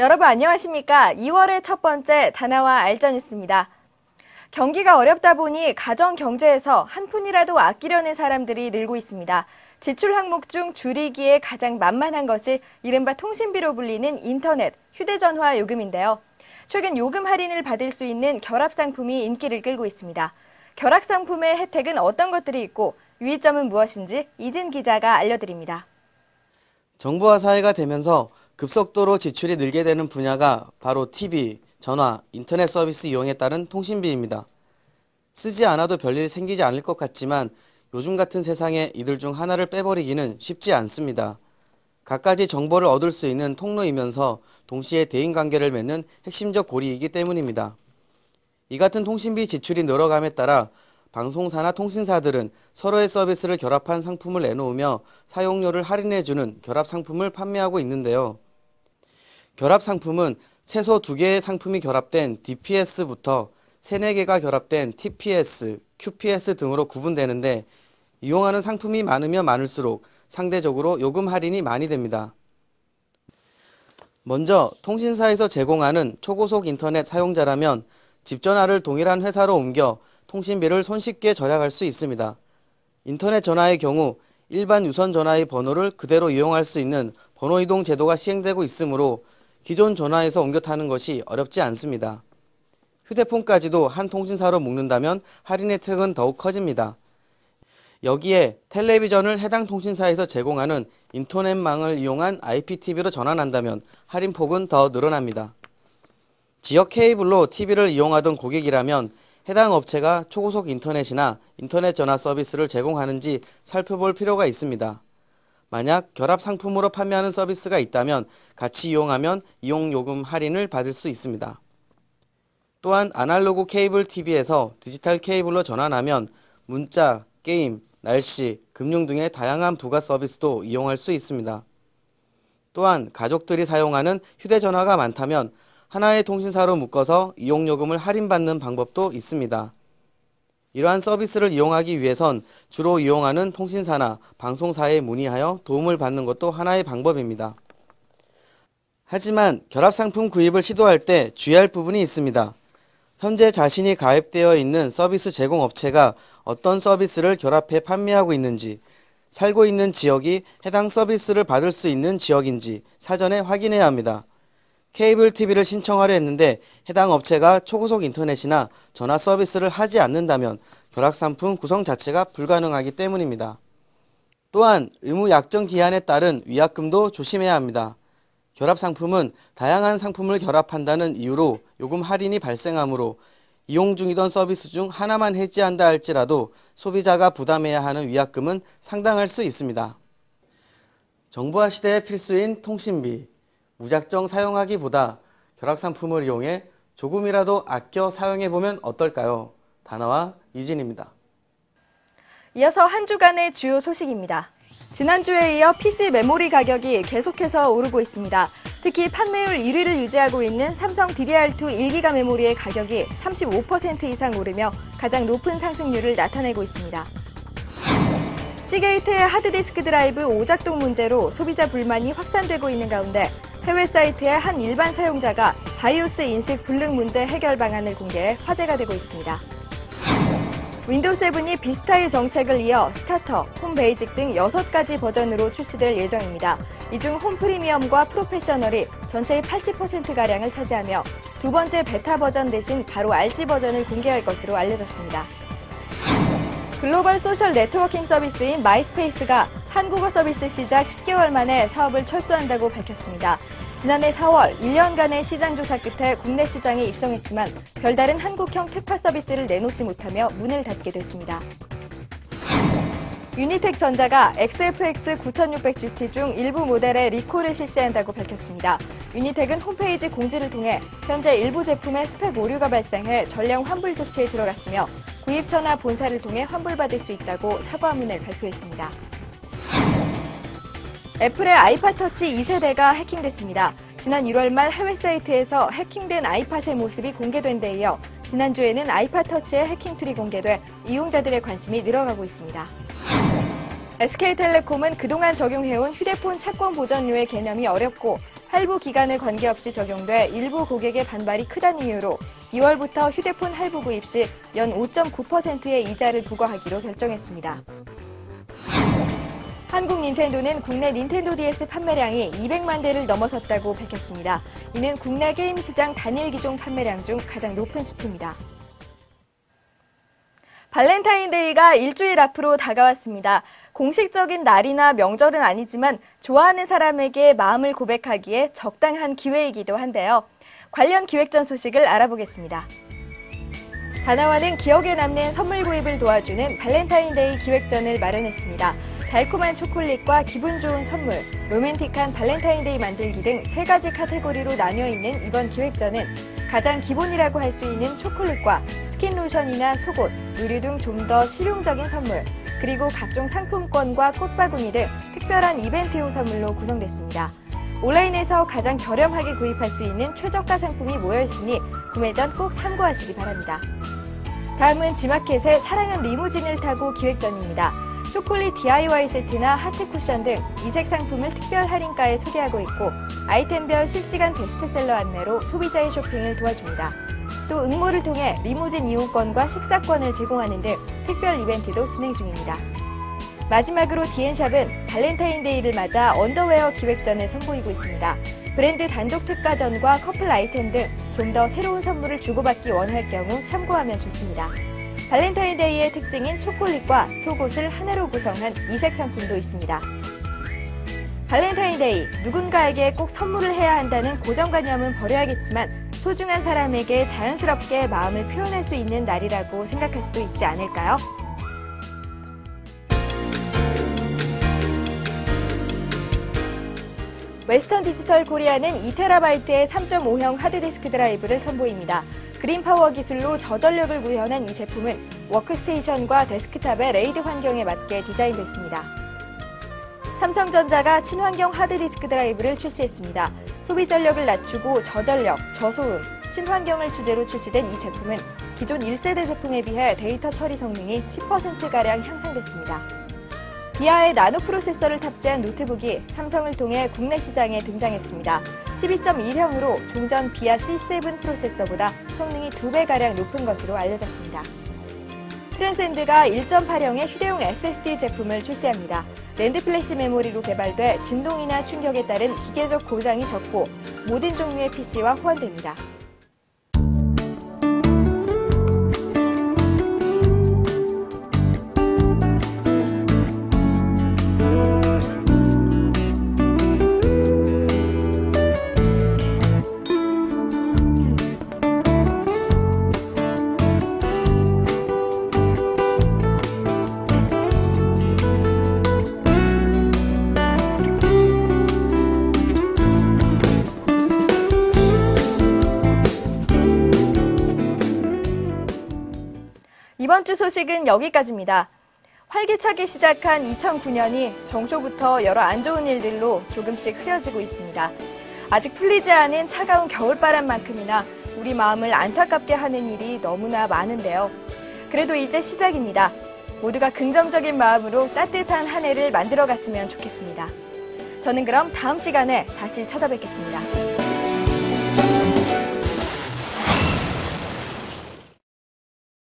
여러분 안녕하십니까? 2월의 첫 번째 다나와 알짜 뉴스입니다. 경기가 어렵다 보니 가정 경제에서 한 푼이라도 아끼려는 사람들이 늘고 있습니다. 지출 항목 중 줄이기에 가장 만만한 것이 이른바 통신비로 불리는 인터넷, 휴대전화 요금인데요. 최근 요금 할인을 받을 수 있는 결합 상품이 인기를 끌고 있습니다. 결합 상품의 혜택은 어떤 것들이 있고 유의점은 무엇인지 이진 기자가 알려드립니다. 정부화 사회가 되면서 급속도로 지출이 늘게 되는 분야가 바로 TV, 전화, 인터넷 서비스 이용에 따른 통신비입니다. 쓰지 않아도 별일 생기지 않을 것 같지만 요즘 같은 세상에 이들 중 하나를 빼버리기는 쉽지 않습니다. 갖가지 정보를 얻을 수 있는 통로이면서 동시에 대인관계를 맺는 핵심적 고리이기 때문입니다. 이 같은 통신비 지출이 늘어감에 따라 방송사나 통신사들은 서로의 서비스를 결합한 상품을 내놓으며 사용료를 할인해주는 결합 상품을 판매하고 있는데요. 결합 상품은 최소 2개의 상품이 결합된 DPS부터 3, 4개가 결합된 TPS, QPS 등으로 구분되는데 이용하는 상품이 많으면 많을수록 상대적으로 요금 할인이 많이 됩니다. 먼저 통신사에서 제공하는 초고속 인터넷 사용자라면 집 전화를 동일한 회사로 옮겨 통신비를 손쉽게 절약할 수 있습니다. 인터넷 전화의 경우 일반 유선 전화의 번호를 그대로 이용할 수 있는 번호 이동 제도가 시행되고 있으므로 기존 전화에서 옮겨 타는 것이 어렵지 않습니다. 휴대폰까지도 한 통신사로 묶는다면 할인 혜택은 더욱 커집니다. 여기에 텔레비전을 해당 통신사에서 제공하는 인터넷망을 이용한 IPTV로 전환한다면 할인폭은 더 늘어납니다. 지역 케이블로 TV를 이용하던 고객이라면 해당 업체가 초고속 인터넷이나 인터넷 전화 서비스를 제공하는지 살펴볼 필요가 있습니다. 만약 결합 상품으로 판매하는 서비스가 있다면 같이 이용하면 이용요금 할인을 받을 수 있습니다. 또한 아날로그 케이블 TV에서 디지털 케이블로 전환하면 문자, 게임, 날씨, 금융 등의 다양한 부가 서비스도 이용할 수 있습니다. 또한 가족들이 사용하는 휴대전화가 많다면 하나의 통신사로 묶어서 이용요금을 할인받는 방법도 있습니다. 이러한 서비스를 이용하기 위해선 주로 이용하는 통신사나 방송사에 문의하여 도움을 받는 것도 하나의 방법입니다. 하지만 결합상품 구입을 시도할 때 주의할 부분이 있습니다. 현재 자신이 가입되어 있는 서비스 제공업체가 어떤 서비스를 결합해 판매하고 있는지, 살고 있는 지역이 해당 서비스를 받을 수 있는 지역인지 사전에 확인해야 합니다. 케이블 TV를 신청하려 했는데 해당 업체가 초고속 인터넷이나 전화 서비스를 하지 않는다면 결합 상품 구성 자체가 불가능하기 때문입니다. 또한 의무 약정 기한에 따른 위약금도 조심해야 합니다. 결합 상품은 다양한 상품을 결합한다는 이유로 요금 할인이 발생하므로 이용 중이던 서비스 중 하나만 해지한다 할지라도 소비자가 부담해야 하는 위약금은 상당할 수 있습니다. 정보화 시대의 필수인 통신비. 무작정 사용하기보다 결합 상품을 이용해 조금이라도 아껴 사용해보면 어떨까요? 다나와 이진입니다. 이어서 한 주간의 주요 소식입니다. 지난주에 이어 PC 메모리 가격이 계속해서 오르고 있습니다. 특히 판매율 1위를 유지하고 있는 삼성 DDR2 1기가 메모리의 가격이 35% 이상 오르며 가장 높은 상승률을 나타내고 있습니다. 시게이트의 하드디스크 드라이브 오작동 문제로 소비자 불만이 확산되고 있는 가운데 해외 사이트의 한 일반 사용자가 바이오스 인식 불능 문제 해결 방안을 공개해 화제가 되고 있습니다. 윈도우 7이 비스타의 정책을 이어 스타터, 홈 베이직 등 6가지 버전으로 출시될 예정입니다. 이 중 홈 프리미엄과 프로페셔널이 전체의 80%가량을 차지하며 두 번째 베타 버전 대신 바로 RC 버전을 공개할 것으로 알려졌습니다. 글로벌 소셜 네트워킹 서비스인 마이스페이스가 한국어 서비스 시작 10개월 만에 사업을 철수한다고 밝혔습니다. 지난해 4월 1년간의 시장 조사 끝에 국내 시장에 입성했지만 별다른 한국형 특화 서비스를 내놓지 못하며 문을 닫게 됐습니다. 유니텍전자가 XFX 9600GT 중 일부 모델의 리콜을 실시한다고 밝혔습니다. 유니텍은 홈페이지 공지를 통해 현재 일부 제품의 스펙 오류가 발생해 전량 환불 조치에 들어갔으며 구입 전화 본사를 통해 환불받을 수 있다고 사과문을 발표했습니다. 애플의 아이팟 터치 2세대가 해킹됐습니다. 지난 1월 말 해외 사이트에서 해킹된 아이팟의 모습이 공개된 데 이어 지난주에는 아이팟 터치의 해킹 툴이 공개돼 이용자들의 관심이 늘어가고 있습니다. SK텔레콤은 그동안 적용해온 휴대폰 채권 보전료의 개념이 어렵고 할부 기간을 관계없이 적용돼 일부 고객의 반발이 크다는 이유로 2월부터 휴대폰 할부 구입 시 연 5.9%의 이자를 부과하기로 결정했습니다. 한국 닌텐도는 국내 닌텐도 DS 판매량이 200만 대를 넘어섰다고 밝혔습니다. 이는 국내 게임 시장 단일 기종 판매량 중 가장 높은 수치입니다. 발렌타인데이가 일주일 앞으로 다가왔습니다. 공식적인 날이나 명절은 아니지만 좋아하는 사람에게 마음을 고백하기에 적당한 기회이기도 한데요. 관련 기획전 소식을 알아보겠습니다. 다나와는 기억에 남는 선물 구입을 도와주는 발렌타인데이 기획전을 마련했습니다. 달콤한 초콜릿과 기분 좋은 선물, 로맨틱한 발렌타인데이 만들기 등 3가지 카테고리로 나뉘어 있는 이번 기획전은 가장 기본이라고 할 수 있는 초콜릿과 스킨 로션이나 속옷, 의류 등 좀 더 실용적인 선물, 그리고 각종 상품권과 꽃바구니 등 특별한 이벤트용 선물로 구성됐습니다. 온라인에서 가장 저렴하게 구입할 수 있는 최저가 상품이 모여있으니 구매 전 꼭 참고하시기 바랍니다. 다음은 지마켓의 사랑은 리무진을 타고 기획전입니다. 초콜릿 DIY 세트나 하트 쿠션 등 이색 상품을 특별 할인가에 소개하고 있고 아이템별 실시간 베스트셀러 안내로 소비자의 쇼핑을 도와줍니다. 또 응모를 통해 리무진 이용권과 식사권을 제공하는 등 특별 이벤트도 진행 중입니다. 마지막으로 디앤샵은 발렌타인데이를 맞아 언더웨어 기획전을 선보이고 있습니다. 브랜드 단독 특가전과 커플 아이템 등 좀 더 새로운 선물을 주고받기 원할 경우 참고하면 좋습니다. 발렌타인데이의 특징인 초콜릿과 속옷을 하나로 구성한 이색 상품도 있습니다. 발렌타인데이, 누군가에게 꼭 선물을 해야 한다는 고정관념은 버려야겠지만 소중한 사람에게 자연스럽게 마음을 표현할 수 있는 날이라고 생각할 수도 있지 않을까요? 웨스턴 디지털 코리아는 2TB의 3.5형 하드디스크 드라이브를 선보입니다. 그린파워 기술로 저전력을 구현한 이 제품은 워크스테이션과 데스크탑의 레이드 환경에 맞게 디자인됐습니다. 삼성전자가 친환경 하드디스크 드라이브를 출시했습니다. 소비 전력을 낮추고 저전력, 저소음, 친환경을 주제로 출시된 이 제품은 기존 1세대 제품에 비해 데이터 처리 성능이 10%가량 향상됐습니다. 비아의 나노 프로세서를 탑재한 노트북이 삼성을 통해 국내 시장에 등장했습니다. 12.1형으로 종전 비아 C7 프로세서보다 성능이 2배가량 높은 것으로 알려졌습니다. 트랜센드가 1.8형의 휴대용 SSD 제품을 출시합니다. 랜드 플래시 메모리로 개발돼 진동이나 충격에 따른 기계적 고장이 적고 모든 종류의 PC와 호환됩니다. 이번 주 소식은 여기까지입니다. 활기차게 시작한 2009년이 정초부터 여러 안 좋은 일들로 조금씩 흐려지고 있습니다. 아직 풀리지 않은 차가운 겨울바람만큼이나 우리 마음을 안타깝게 하는 일이 너무나 많은데요. 그래도 이제 시작입니다. 모두가 긍정적인 마음으로 따뜻한 한 해를 만들어갔으면 좋겠습니다. 저는 그럼 다음 시간에 다시 찾아뵙겠습니다.